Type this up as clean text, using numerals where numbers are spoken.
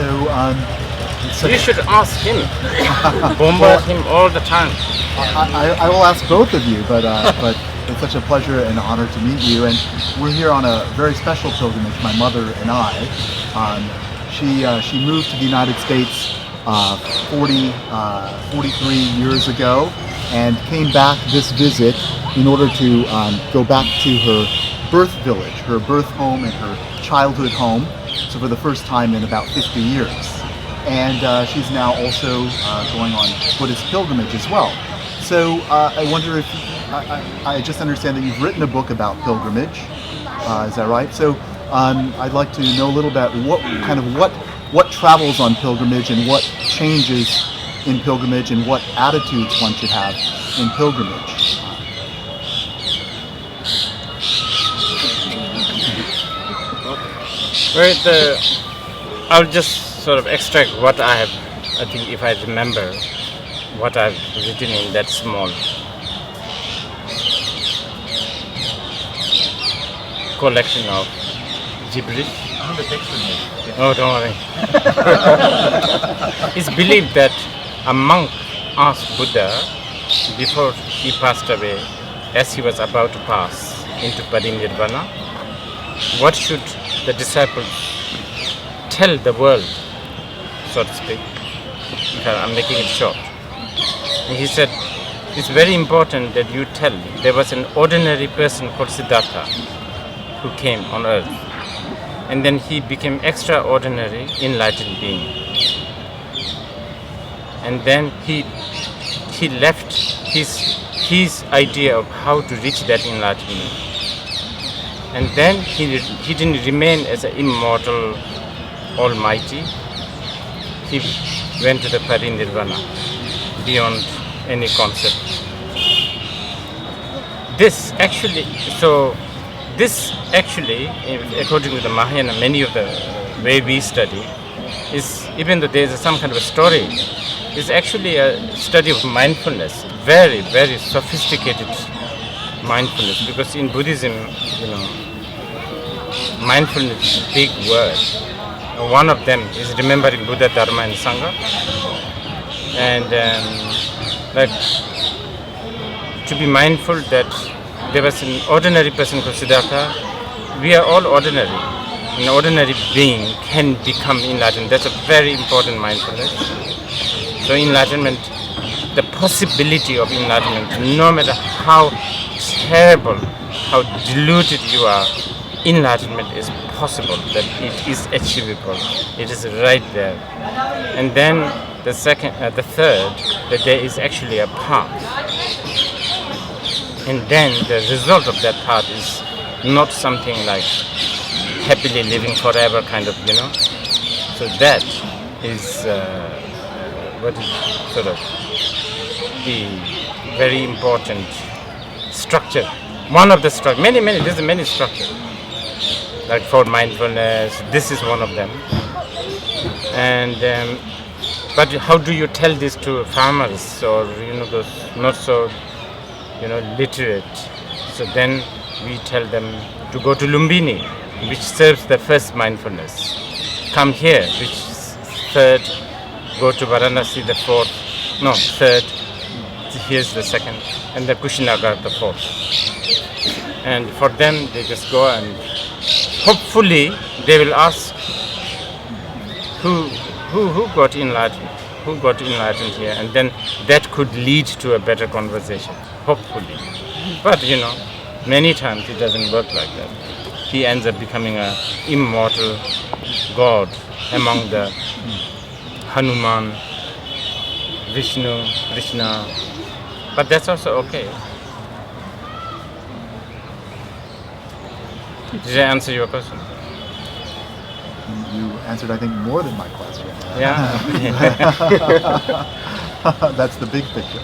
So, You should ask him. Bombard him all the time. I will ask both of you, but it's such a pleasure and honor to meet you. And we're here on a very special pilgrimage, my mother and I. She moved to the United States 43 years ago and came back this visit in order to go back to her birth village, her birth home and her childhood home. So for the first time in about 50 years. And she's now also going on Buddhist pilgrimage as well. So I wonder if, I just understand that you've written a book about pilgrimage, is that right? So I'd like to know a little bit what travels on pilgrimage and what changes in pilgrimage and what attitudes one should have in pilgrimage. I'll just sort of extract what I have, I think if I remember, what I've written in that small collection of gibberish. Oh, don't worry. It's believed that a monk asked Buddha before he passed away, as he was about to pass into parinirvana, what should the disciples tell the world, so to speak. I'm making it short. And he said, it's very important that you tell there was an ordinary person called Siddhartha who came on earth. And then he became extraordinary, enlightened being. And then he left his idea of how to reach that enlightenment. And then he didn't remain as an immortal almighty. He went to the parinirvana, beyond any concept. This actually, according to the Mahayana, many of the way we study, is, even though there is some kind of a story, is actually a study of mindfulness, very, very sophisticated mindfulness, because in Buddhism, mindfulness is a big word. One of them is remembering Buddha, Dharma and Sangha. And to be mindful that there was an ordinary person called Siddhartha. We are all ordinary. An ordinary being can become enlightened. That's a very important mindfulness. So enlightenment, the possibility of enlightenment, no matter how terrible, how deluded you are, enlightenment is possible, that it is achievable. It is right there. And then the third, that there is actually a path. And then the result of that path is not something like happily living forever kind of, So that is what is sort of the very important structure. One of the structures, there's many structures. Like for mindfulness, this is one of them. And but how do you tell this to farmers or those not so literate? So then we tell them to go to Lumbini, which serves the first mindfulness. Come here, which is third. Go to Varanasi, the third. Here's the second, and the Kushinagar, the fourth. And for them, they just go and hopefully they will ask who got enlightened, here, and then that could lead to a better conversation, hopefully. But many times it doesn't work like that. He ends up becoming an immortal god among the Hanuman, Vishnu, Krishna. But that's also okay. Did I answer your question? You answered, I think, more than my question. Yeah. That's the big picture.